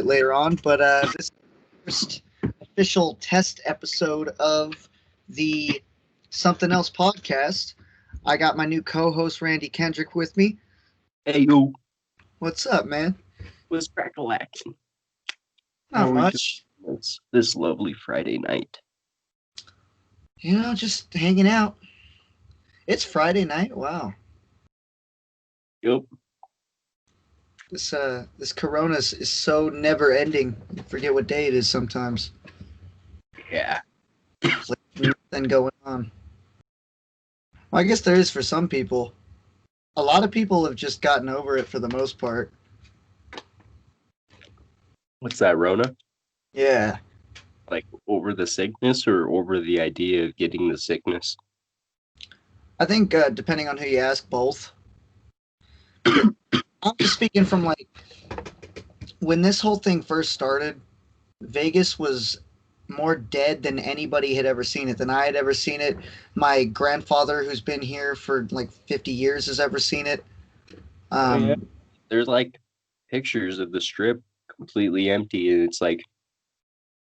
later on, but this is the first official test episode of the Something Else podcast. I got my new co-host Randy Kendrick with me. Hey, yo, What's up, man? what's crack-a-lackin'? How Not are we doing much. this lovely Friday night? Just hanging out. It's Friday night. Wow. Yup. This Corona is so never ending. I forget what day it is sometimes. Yeah. It's like nothing going on. Well, I guess there is for some people. A lot of people have just gotten over it for the most part. What's that, Rona? Yeah. Like, over the sickness or over the idea of getting the sickness? I think depending on who you ask, both. I'm just speaking from like when this whole thing first started. Vegas was more dead than anybody had ever seen it, than I had ever seen it. My grandfather, who's been here for like 50 years, has ever seen it. Oh, yeah. Um, There's, like, pictures of the strip completely empty, and it's like,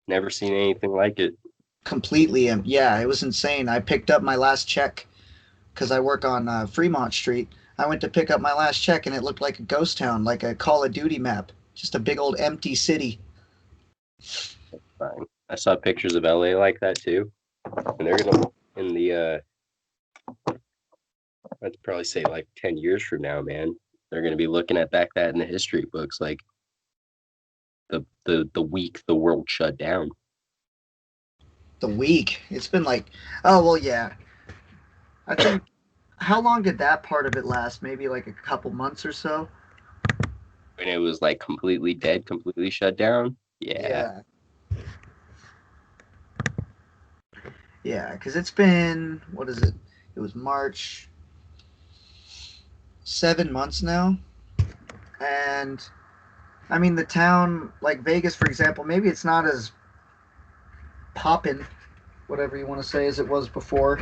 never seen anything like it. Completely, yeah, it was insane. I picked up my last check because I work on Fremont Street. I went to pick up my last check, and it looked like a ghost town, like a Call of Duty map. Just a big old empty city. Fine. I saw pictures of LA like that, too. And they're gonna, in the, I'd probably say, like, 10 years from now, man, they're gonna be looking at that in the history books, like, the week the world shut down. The week. It's been like, oh well, yeah. I think how long did that part of it last? Maybe like a couple months or so. When it was like completely dead, completely shut down. Yeah. Yeah, yeah. Because it's been what is it? It was March. 7 months now, and I mean the town like Vegas, for example. Maybe it's not as poppin', whatever you want to say, as it was before,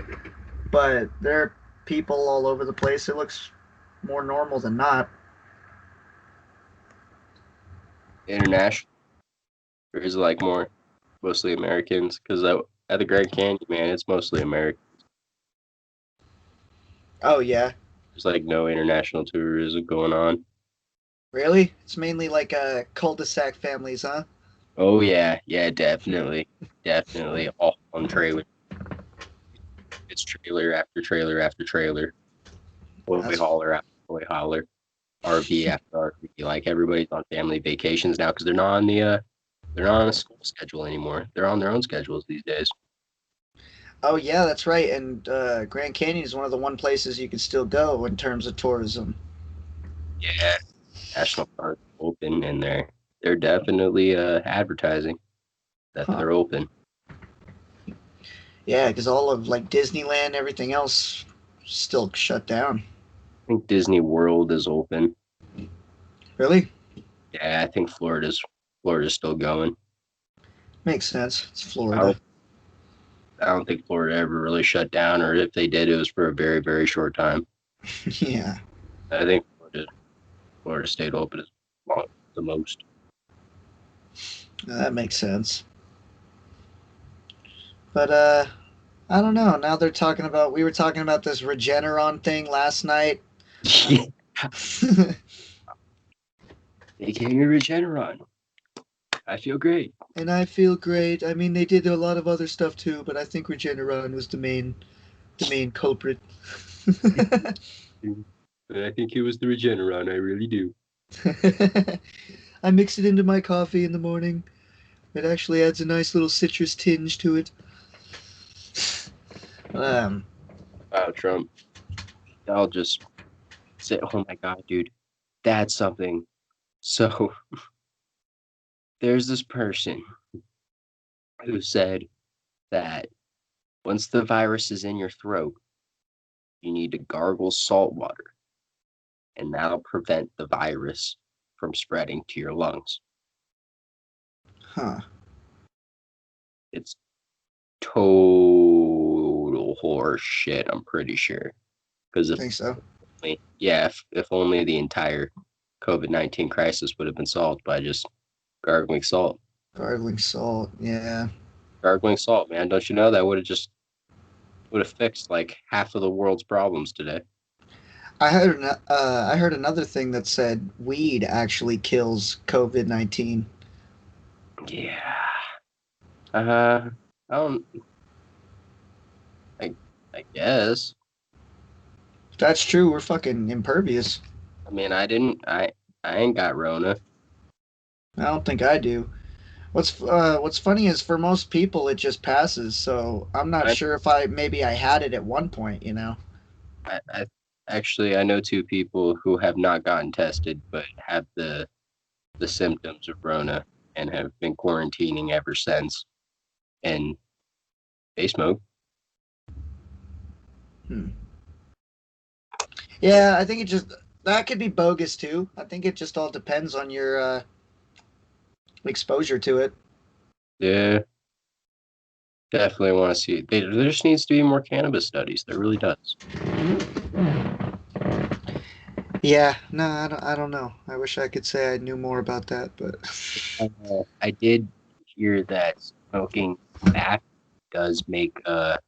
but there are people all over the place. It looks more normal than not. International, or is it like more mostly Americans? Because at the Grand Canyon, man, it's mostly American. Oh yeah, There's like no international tourism going on. really? It's mainly like cul-de-sac families, huh? Oh yeah, yeah, definitely, definitely. All on trailer. It's trailer after trailer after trailer. Toy That's hauler after toy hauler. RV after RV. Like everybody's on family vacations now because they're not on a school schedule anymore. They're on their own schedules these days. oh yeah, that's right. And Grand Canyon is one of the one places you can still go in terms of tourism. Yeah, national parks open and they're definitely advertising that Huh? they're open. Yeah, because all of like Disneyland, everything else, still shut down. I think Disney World is open. Really? Yeah, I think Florida's still going. Makes sense. It's I Florida. don't I don't think Florida ever really shut down, or if they did, it was for a very, very short time. Yeah, I think Florida stayed open as long the most. that makes sense. But I don't know. Now they're talking about. We were talking about this Regeneron thing last night. Yeah, they gave me Regeneron. I feel great. And I feel great. I mean, they did a lot of other stuff too, but I think Regeneron was the main culprit. But I think it was the Regeneron. I really do. I mix it into my coffee in the morning. It actually adds a nice little citrus tinge to it. Um, Wow, Trump. I'll just say, oh my God, dude, that's something. So there's this person who said that once the virus is in your throat, you need to gargle salt water, and that'll prevent the virus from spreading to your lungs. huh. It's total horse shit, I'm pretty sure. Because Think so. if only the entire COVID-19 crisis would have been solved by just Gargling salt. Gargling salt. Yeah. Gargling salt, man. Don't you know that would have fixed like half of the world's problems today? I heard another thing that said weed actually kills COVID-19. Yeah. Uh, I don't. I I guess. If that's true, we're fucking impervious. I mean, I didn't. I ain't got Rona. I don't think I do. What's funny is for most people it just passes. So I'm not I sure if I had it at one point. You know. I actually I know two people who have not gotten tested but have the symptoms of Rona and have been quarantining ever since. And they smoke. Hmm. Yeah, I think it just that could be bogus too. I think it just all depends on your exposure to it. Yeah, definitely want to see. There just needs to be more cannabis studies. There really does. Yeah, no, I don't know. I wish I could say I knew more about that, but I did hear that smoking tobacco does make the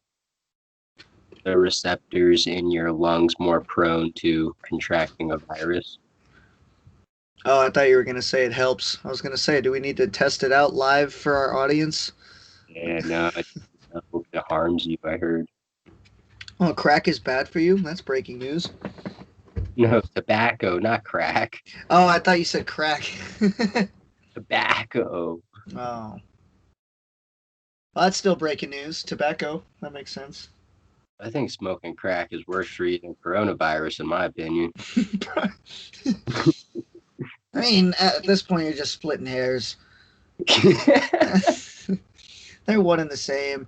receptors in your lungs more prone to contracting a virus. oh, I thought you were gonna say it helps. I was gonna say, do we need to test it out live for our audience? Yeah, no, it harms you. I heard. Oh, crack is bad for you? That's breaking news. No, tobacco, not crack. Oh, I thought you said crack. Tobacco. Oh, well, that's still breaking news. Tobacco. That makes sense. I think smoking crack is worse for you than coronavirus, in my opinion. I mean, at this point, you're just splitting hairs. They're one and the same.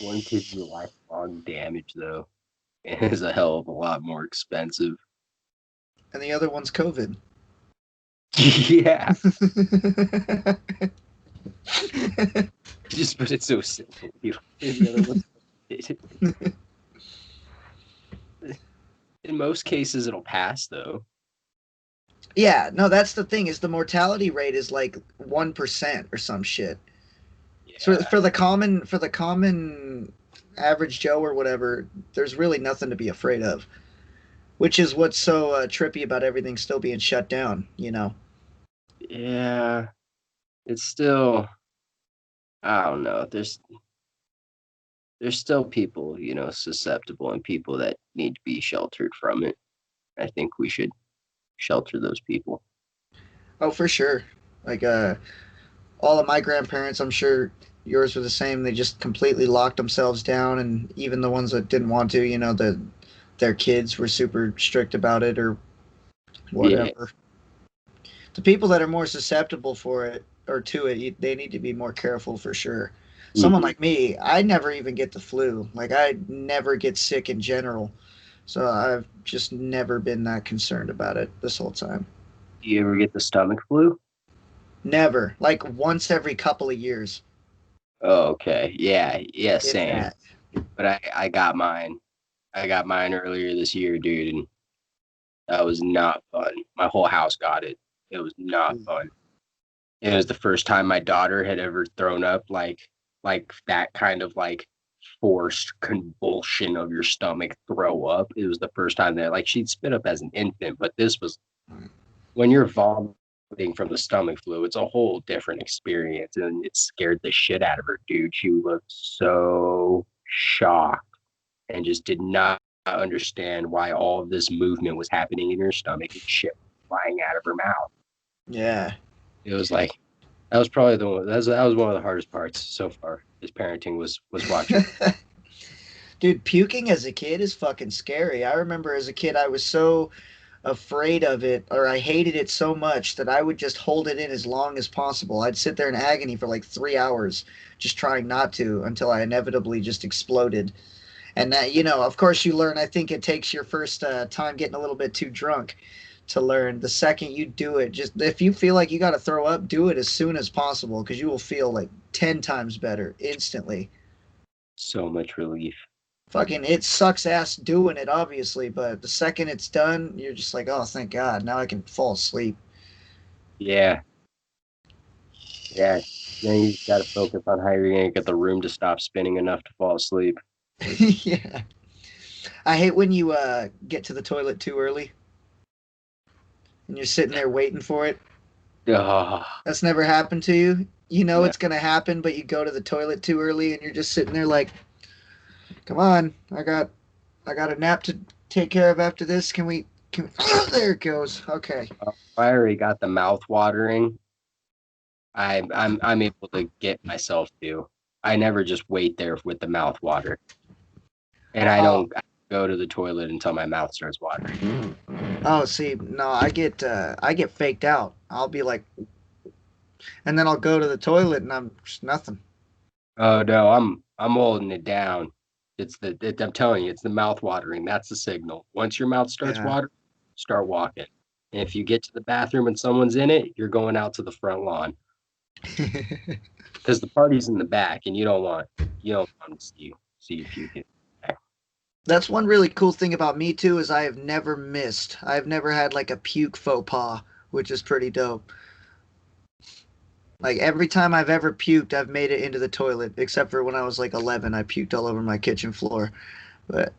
One gives you lifelong damage, though, and is a hell of a lot more expensive. And the other one's COVID. Yeah, just put it so simple. The other one, in most cases, it'll pass, though. Yeah, no, that's the thing is the mortality rate is like 1% or some shit. So Yeah, for the common average Joe or whatever, there's really nothing to be afraid of, which is what's so trippy about everything still being shut down. You know. yeah. It's still, I don't know. There's still people, susceptible and people that need to be sheltered from it. I think we should shelter those people. Oh, for sure. Like all of my grandparents, I'm sure yours were the same. They just completely locked themselves down, and even the ones that didn't want to, their kids were super strict about it or Yeah. whatever. The people that are more susceptible for it or to it, they need to be more careful for sure. Someone Hmm. like me, I never even get the flu. Like I never get sick in general. So I've just never been that concerned about it this whole time. Do you ever get the stomach flu? Never. Like once every couple of years, Oh, okay. Yeah, yeah, if same. that. But I got mine. I got mine earlier this year, dude, and that was not fun. My whole house got it. It was not fun. It was the first time my daughter had ever thrown up like that kind of like forced convulsion of your stomach throw up. It was the first time that like she'd spit up as an infant, but this was when you're vomiting from the stomach flu, it's a whole different experience. And it scared the shit out of her, dude. She looked so shocked and just did not understand why all of this movement was happening in her stomach and shit flying out of her mouth. Yeah. It was like that was probably the one that was one of the hardest parts so far. His parenting was watching. Dude, puking as a kid is fucking scary. I remember as a kid, I was so afraid of it or I hated it so much that I would just hold it in as long as possible. I'd sit there in agony for like 3 hours, just trying not to until I inevitably just exploded. And that, of course, you learn. I think it takes your first time getting a little bit too drunk to learn. The second you do it, just if you feel like you got to throw up, do it as soon as possible because you will feel like 10 times better instantly. So much relief. Fucking, it sucks ass doing it, obviously, but the second it's done, you're just like, oh, thank God, now I can fall asleep. Yeah. Yeah. Then you got to focus on how you're going to get the room to stop spinning enough to fall asleep. Yeah. I hate when you get to the toilet too early and you're sitting there waiting for it. Oh, That's never happened to you. You know no. it's gonna happen, but you go to the toilet too early and you're just sitting there like, come on, I got a nap to take care of after this. Can we oh, there it goes. Okay. I already got the mouth watering. I'm able to get myself to. I never just wait there with the mouth water, and Oh, I go to the toilet until my mouth starts watering. oh, see, no, I get faked out. I'll be like, and then I'll go to the toilet and I'm just nothing. Oh no, I'm holding it down. I'm telling you, it's the mouth watering. That's the signal. Once your mouth starts Yeah. watering, start walking. And if you get to the bathroom and someone's in it, you're going out to the front lawn because the party's in the back, and you don't want to see you puking. That's one really cool thing about me too is I have never missed. I've never had like a puke faux pas, which is pretty dope. Like every time I've ever puked, I've made it into the toilet, except for when I was like 11, I puked all over my kitchen floor. But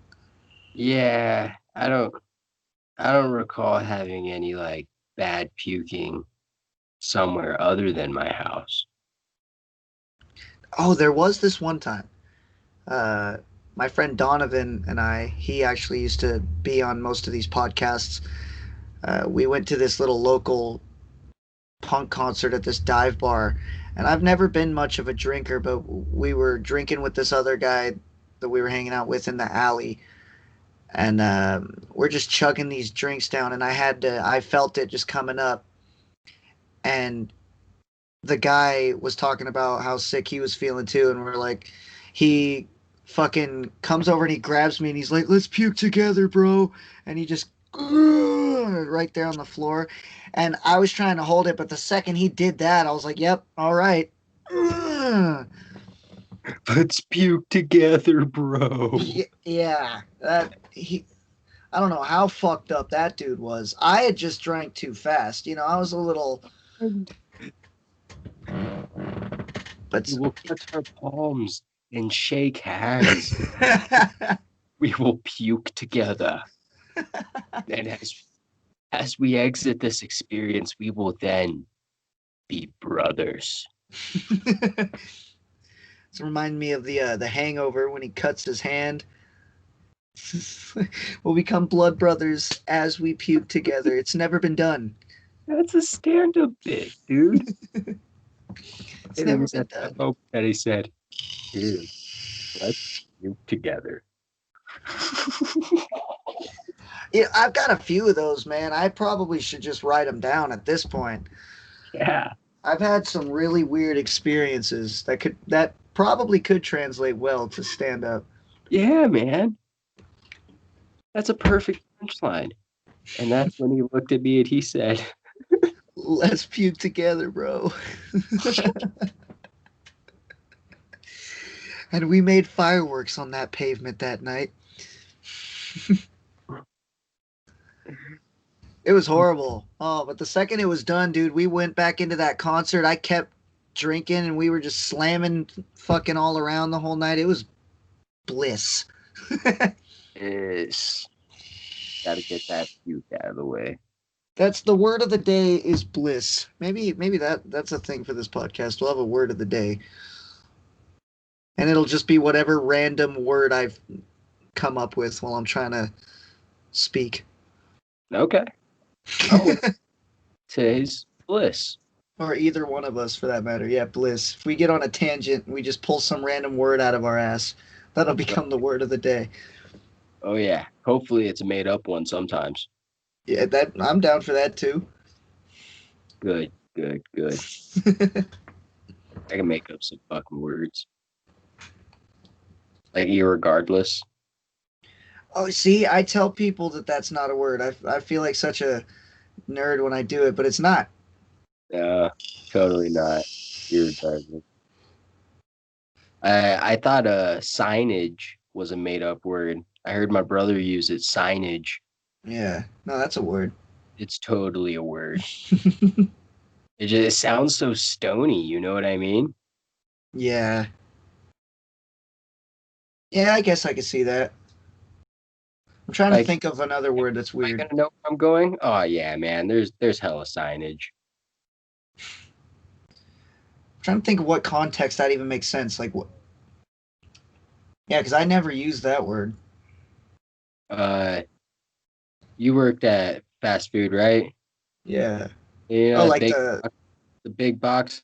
Yeah, I don't recall having any like bad puking somewhere other than my house. oh, there was this one time. Uh, my friend Donovan and he actually used to be on most of these podcasts. We went to this little local punk concert at this dive bar, and I've never been much of a drinker, but we were drinking with this other guy that we were hanging out with in the alley, and we're just chugging these drinks down, and I felt it just coming up, and the guy was talking about how sick he was feeling too, and we're like, he fucking comes over and he grabs me and he's like, let's puke together, bro, and he just right there on the floor, and I was trying to hold it, but the second he did that, I was like, yep, all right. Let's puke together, bro. Yeah, I don't know how fucked up that dude was. I had just drank too fast. I was a little, We but will touch our palms and shake hands. We will puke together. And as we exit this experience, we will then be brothers. it's reminding me of the Hangover when he cuts his hand. We'll become blood brothers as we puke together. It's never been done. That's a stand-up bit, dude. It's And it never was been at that done. moment that he said, "Here, let's puke together." Yeah, I've got a few of those, man. I probably should just write them down at this point. Yeah, I've had some really weird experiences that probably could translate well to stand up. yeah, man. That's a perfect punchline. And that's when he looked at me and he said, Let's puke together, bro. And we made fireworks on that pavement that night. It was horrible. Oh, but the second it was done, dude, we went back into that concert. I kept drinking and we were just slamming fucking all around the whole night. It was bliss. "Is gotta get that puke out of the way." That's the word of the day is bliss. Maybe that's a thing for this podcast. We'll have a word of the day. And it'll just be whatever random word I've come up with while I'm trying to speak. Okay, I'm with today's bliss. Or either one of us for that matter. Yeah, bliss. If we get on a tangent and we just pull some random word out of our ass, that'll become the word of the day. Oh yeah, hopefully it's a made up one sometimes. Yeah, that I'm down for that too. Good, good, good. I can make up some fucking words like irregardless. Oh, see, I tell people that that's not a word. I feel like such a nerd when I do it, but it's not. Totally not irregardless. I thought signage was a made up word. I heard my brother use it. Signage. Yeah, no, that's a word. It's totally a word. It sounds so stony, you know what I mean? Yeah. Yeah, I guess I could see that. I'm trying to Like, think of another am word that's I weird. gonna know where I'm going? Oh yeah, man. There's hella signage. I'm trying to think of what context that even makes sense. Like what? Yeah, because I never used that word. Uh, you worked at fast food, right? Yeah. You know Oh, that like the the big box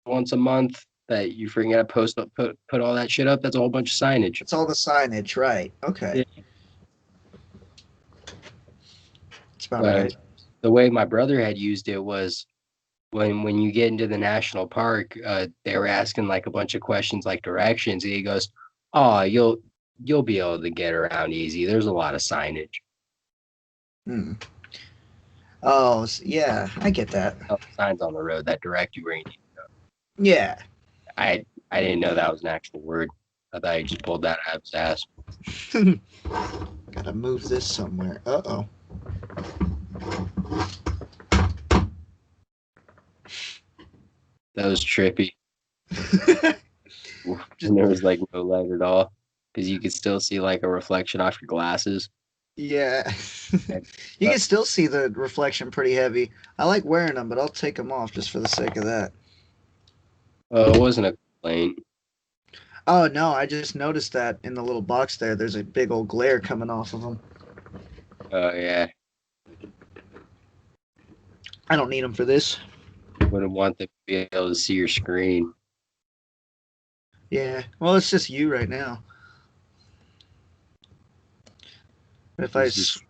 once a month that you freaking gotta post up, put all that shit up. That's a whole bunch of signage. it's all the signage, right? Okay, Yeah. that's about But right. the way my brother had used it was when you get into the national park, they were asking like a bunch of questions like directions, and he goes, "Oh, you'll be able to get around easy. There's a lot of signage, Hmm. Oh, yeah, I get that. signs on the road that direct you where you need." Yeah. I didn't know that was an actual word. I thought he just pulled that out of his ass. Gotta move this somewhere. Uh That was trippy. oh. Just And there was like no light at all because you could still see like a reflection off your glasses. yeah. And, You uh, can still see the reflection pretty heavy. I like wearing them, but I'll take them off just for the sake of that. it wasn't a complaint. Oh no, I just noticed that in the little box there. There's a big old glare coming off of them. Oh yeah, I don't need them for this. wouldn't want them to be able to see your screen. Yeah. Well, it's just you right now. If I, This is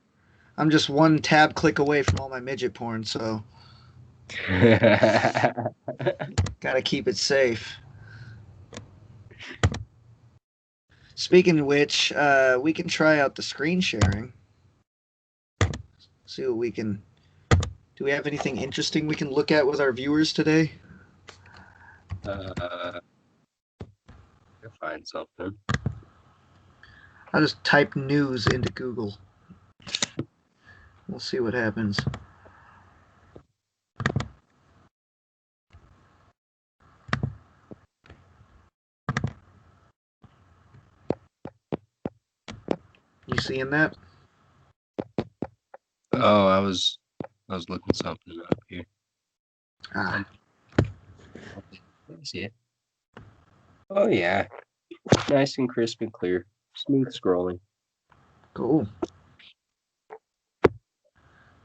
I'm just one tab click away from all my midget porn, so gotta keep it safe. Speaking of which, we can try out the screen sharing. See what we can. Do we have anything interesting we can look at with our viewers today? uh, find something. I'll just type news into Google. We'll see what happens. You seeing that? Oh, I was looking something up here. Ah, Um, let me see it. Oh yeah, nice and crisp and clear, smooth scrolling. cool.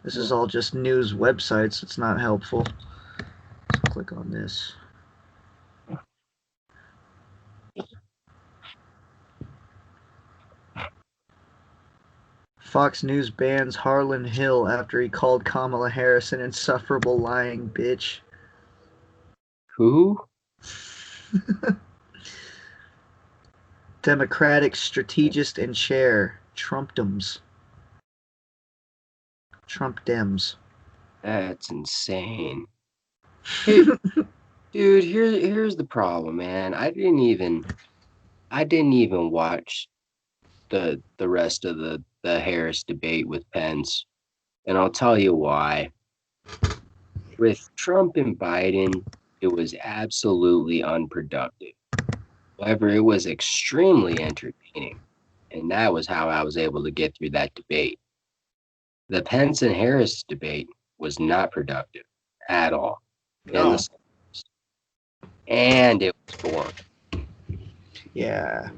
This is all just news websites. It's not helpful. So click on this. Fox News bans Harlan Hill after he called Kamala Harris an insufferable lying bitch. Who? Democratic strategist and chair, Trumpdums. Trump Dems. That's insane. Hey, dude, here's the problem, man. I didn't even watch the rest of the Harris debate with Pence, and I'll tell you why. With Trump and Biden, it was absolutely unproductive. However, it was extremely entertaining, and that was how I was able to get through that debate. The Pence and Harris debate was not productive at all in No. the and it was boring. Yeah.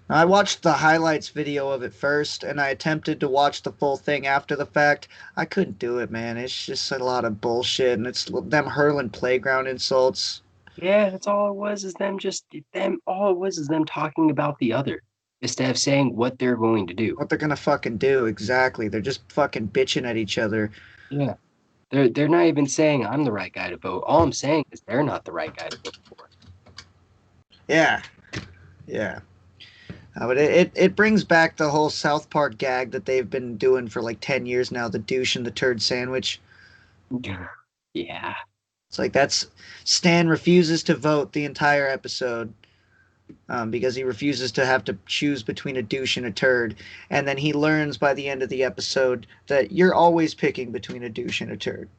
I watched the highlights video of it first, and I attempted to watch the full thing after the fact. I couldn't do it, man. It's just a lot of bullshit, and it's them hurling playground insults. Yeah, that's all it was is them all it was is them talking about the other instead of saying what they're going to do. What they're gonna fucking do, exactly. They're just fucking bitching at each other. Yeah. They're not even saying I'm the right guy to vote. All I'm saying is they're not the right guy to vote for. Yeah, yeah. But it brings back the whole South Park gag that they've been doing for like 10 years now, the douche and the turd sandwich. Yeah. It's like that's Stan refuses to vote the entire episode because he refuses to have to choose between a douche and a turd. And then he learns by the end of the episode that you're always picking between a douche and a turd.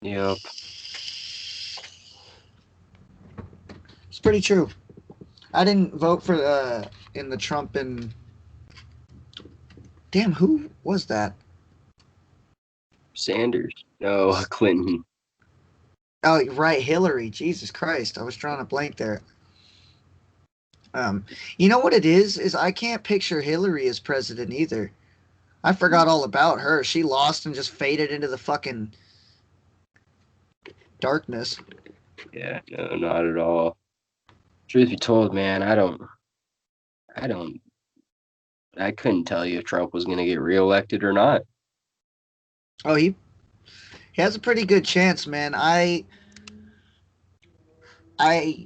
Yep. It's pretty true. I didn't vote for in the Trump and damn, who was that? Sanders. No, Clinton. Oh, right, Hillary. Jesus Christ, I was drawing a blank there. Um, you know what it is? Is I can't picture Hillary as president either. I forgot all about her. She lost and just faded into the fucking darkness. Yeah, no, not at all. Truth be told, man, I don't, I couldn't tell you if Trump was going to get reelected or not. Oh, he has a pretty good chance, man. I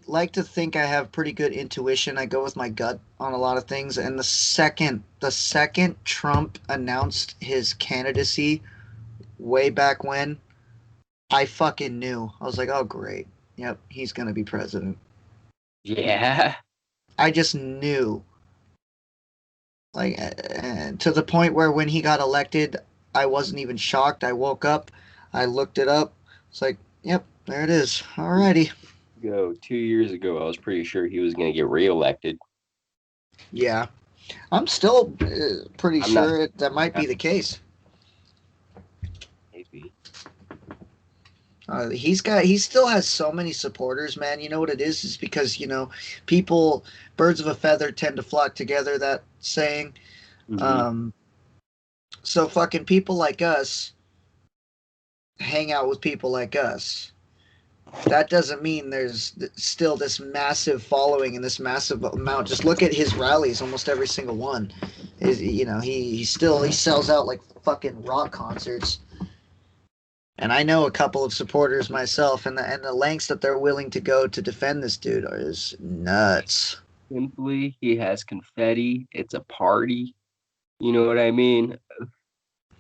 like to think I have pretty good intuition. I go with my gut on a lot of things. And the second Trump announced his candidacy way back when, I fucking knew. I was like, oh great. Yep, he's gonna be president. Yeah. I just knew. Like to the point where when he got elected, I wasn't even shocked. I woke up, I looked it up. It's like, yep, there it is. Alrighty. 2 years ago, I was pretty sure he was going to get reelected. Yeah. I'm still pretty I'm not, sure that might be the case. maybe. He still has so many supporters, man. You know what it is? It's because, people, birds of a feather tend to flock together, that saying. Hmm. Um, so fucking people like us hang out with people like us. That doesn't mean there's still this massive following and this massive amount. Just look at his rallies, almost every single one. He sells out like fucking rock concerts. And I know a couple of supporters myself, and the lengths that they're willing to go to defend this dude is nuts. Simply, he has confetti. It's a party. You know what I mean?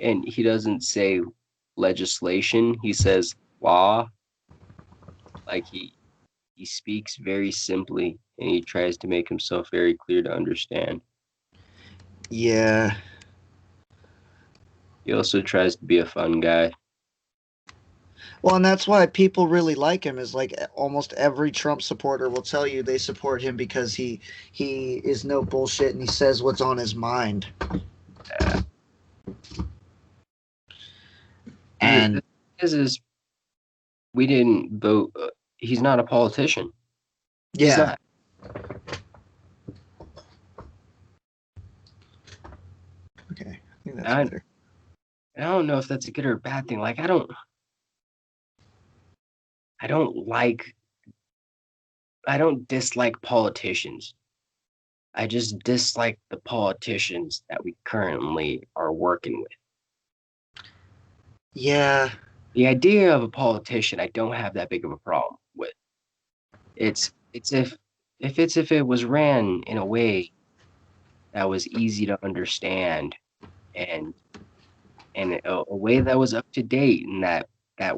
And he doesn't say legislation. He says law. Like he speaks very simply and he tries to make himself very clear to understand. Yeah. He also tries to be a fun guy. Well, and that's why people really like him. Is like almost every Trump supporter will tell you they support him because he is no bullshit and he says what's on his mind. Yeah. The And thing is we didn't vote. He's not a politician. He's yeah, not. okay, I think that's I, better. I don't know if that's a good or a bad thing. Like I don't like. I don't dislike politicians. I just dislike the politicians that we currently are working with. Yeah, The idea of a politician, I don't have that big of a problem with. It's if it was ran in a way that was easy to understand and a way that was up to date and that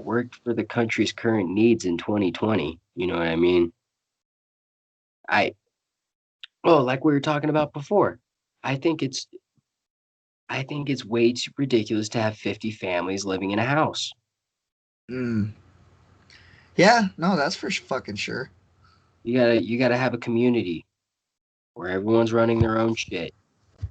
worked for the country's current needs in 2020. You know what I mean? I well, like we were talking about before, I think it's I think it's way too ridiculous to have 50 families living in a house. mm. Yeah, no, that's for fucking sure. You gotta have a community where everyone's running their own shit.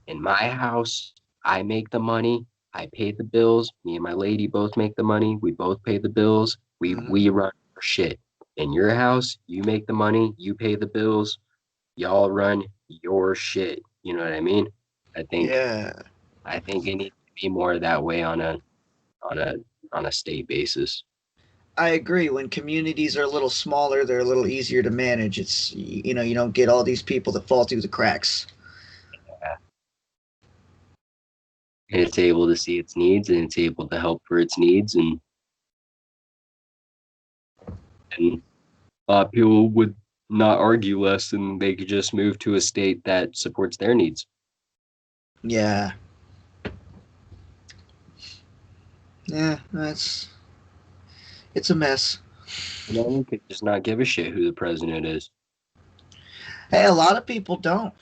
In my house, I make the money, I pay the bills. Me and my lady both make the money. We both pay the bills. We Hmm. we run our shit. In your house, you make the money, you pay the bills. Y'all run your shit. You know what I mean? I think Yeah, I think it needs to be more that way on a on a state basis. I agree. When communities are a little smaller, they're a little easier to manage. You don't get all these people that fall through the cracks. Yeah. And it's able to see its needs and it's able to help for its needs and a lot of people would not argue less and they could just move to a state that supports their needs. Yeah, yeah, it's a mess. And then we could just not give a shit who the president is. Hey, a lot of people don't.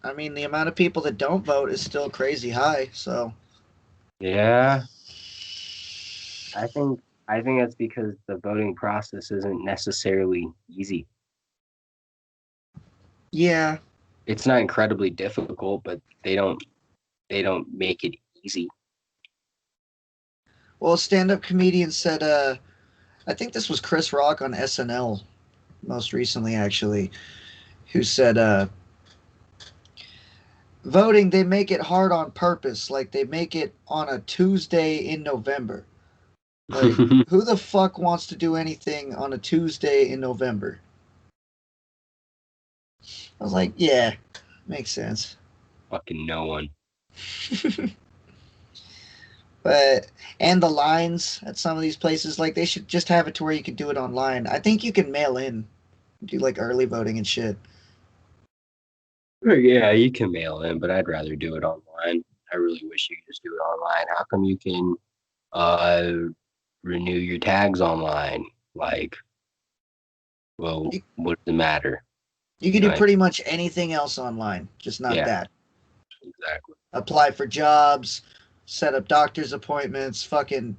I mean, the amount of people that don't vote is still crazy high. So, Yeah, I think I think that's because the voting process isn't necessarily easy. Yeah. It's not incredibly difficult, but they don't make it easy. Well, a stand-up comedian said, I think this was Chris Rock on SNL most recently, actually, who said, voting, they make it hard on purpose. Like, they make it on a Tuesday in November. Like, who the fuck wants to do anything on a Tuesday in November? I was like, yeah, makes sense. Fucking no one. But and the lines at some of these places, like they should just have it to where you can do it online. I think you can mail in, do like early voting and shit. Yeah, you can mail in, but I'd rather do it online. I really wish you could just do it online. How come you can uh renew your tags online? Like, well, You, what does it matter? you You can know do what I mean? pretty much anything else online, just not Yeah, that. exactly. Apply for jobs, set up doctor's appointments, fucking.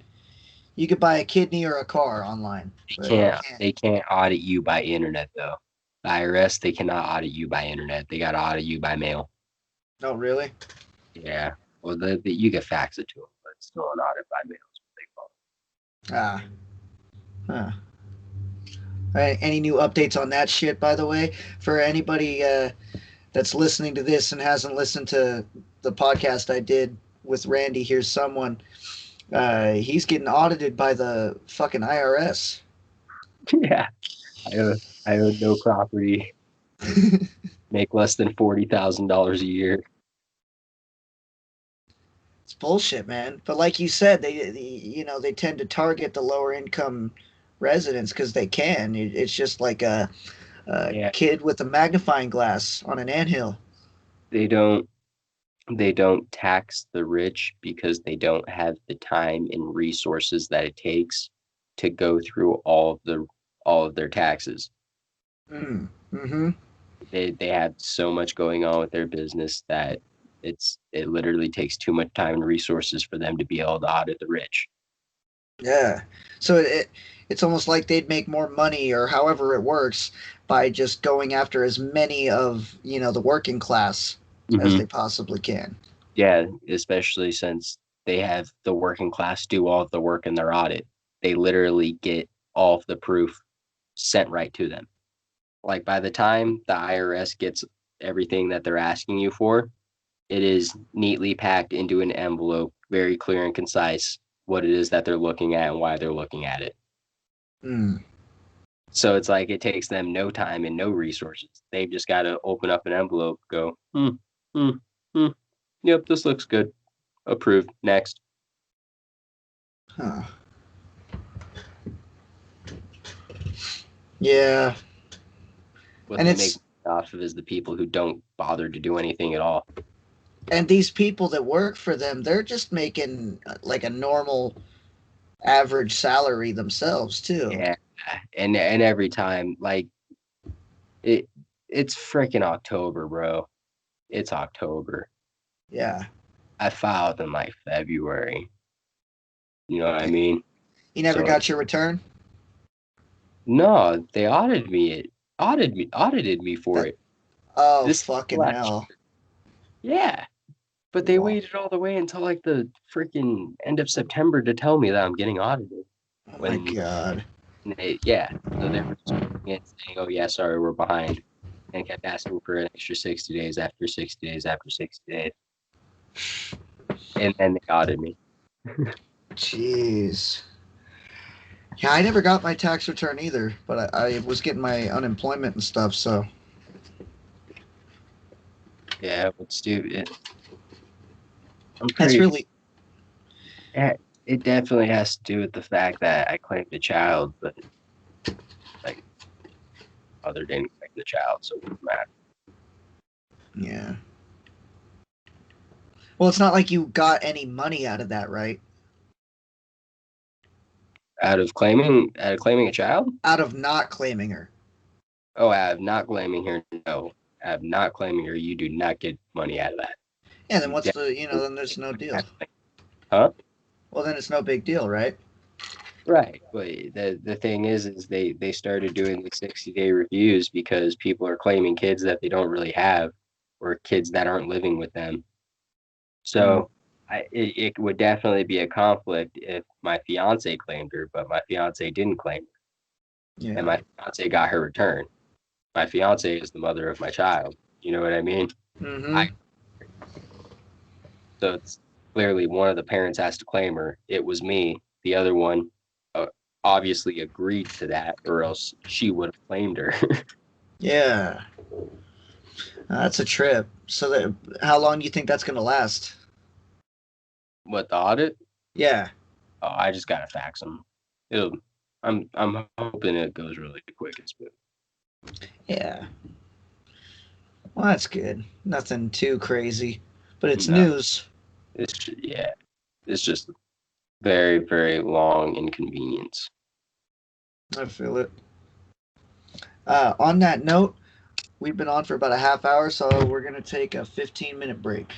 You could buy a kidney or a car online, but you can't. They can't audit you by internet though. The IRS, they cannot audit you by internet. They gotta audit you by mail. Oh, really? Yeah. Well, you can fax it to them, but it's still an audit by mail. Is what they call Ah, huh. Any new updates on that shit, by the way? For anybody that's listening to this and hasn't listened to the podcast I did with Randy, here's someone. He's getting audited by the fucking IRS. it. Yeah. I own, I own no property, make less than $40,000 a year. It's bullshit, man. But like you said, they tend to target the lower income residents because they can. It's just like a Yeah. kid with a magnifying glass on an anthill. They don't they don't tax the rich because they don't have the time and resources that it takes to go through all of their taxes. Mm. Mm-hmm. They have so much going on with their business that it literally takes too much time and resources for them to be able to audit the rich. Yeah. So it's almost like they'd make more money or however it works by just going after as many of, the working class as Mm-hmm. they possibly can. Yeah, especially since they have the working class do all of the work in their audit. They literally get all of the proof sent right to them. Like by the time the IRS gets everything that they're asking you for, it is neatly packed into an envelope, very clear and concise what it is that they're looking at and why they're looking at it. Mm. So it's like it takes them no time and no resources. They've just got to open up an envelope, go, hmm, hmm. Yep, this looks good. Approved. Next. Huh. Yeah. What And they make it's off of is the people who don't bother to do anything at all. and these people that work for them, they're just making like a normal average salary themselves too. Yeah. And every time, like it it's freaking October, bro. It's October. Yeah. I filed in like February. You know what I mean? You never So got your return? no, they audited me for That it. Oh, This fucking last hell. year. Yeah. But they Wow. waited all the way until like the freaking end of September to tell me that I'm getting audited. Oh my When god. yeah, so they were just saying, "Oh yeah, sorry, we're behind," and kept asking for an extra 60 days after 60 days after 60 days, and then they audited me. Jeez. Yeah, I never got my tax return either, but I was getting my unemployment and stuff, so Yeah, but stupid. I'm that's pretty. really Yeah, it definitely has to do with the fact that I claimed the child, but like other didn't claim the child, so it doesn't matter. yeah. Well, it's not like you got any money out of that, right? Out of claiming a child. Out of not claiming her. Oh, out of not claiming her. No, out of not claiming her, you do not get money out of that. Yeah, then You what's definitely then there's no deal. huh? Well, then it's no big deal, right? Right. But the thing is they started doing the 60-day reviews because people are claiming kids that they don't really have, or kids that aren't living with them. Mm, So it would definitely be a conflict if my fiance claimed her, but my fiance didn't claim her, and yeah. my fiance got her return. My fiance is the mother of my child. You know what I mean? I Mm-hmm. So it's clearly one of the parents has to claim her. It was me. The other one uh, obviously agreed to that, or else she would have claimed her. Yeah. That's a trip. So that how long do you think that's gonna last? What, the audit? Yeah. Oh, I just gotta fax them. It'll. I'm hoping it goes really quick and smooth. Yeah. Well, that's good. Nothing too crazy, but it's No, news. yeah, it's just very long inconvenience. I feel it. On that note, we've been on for about a half hour, so we're gonna take a 15-minute break.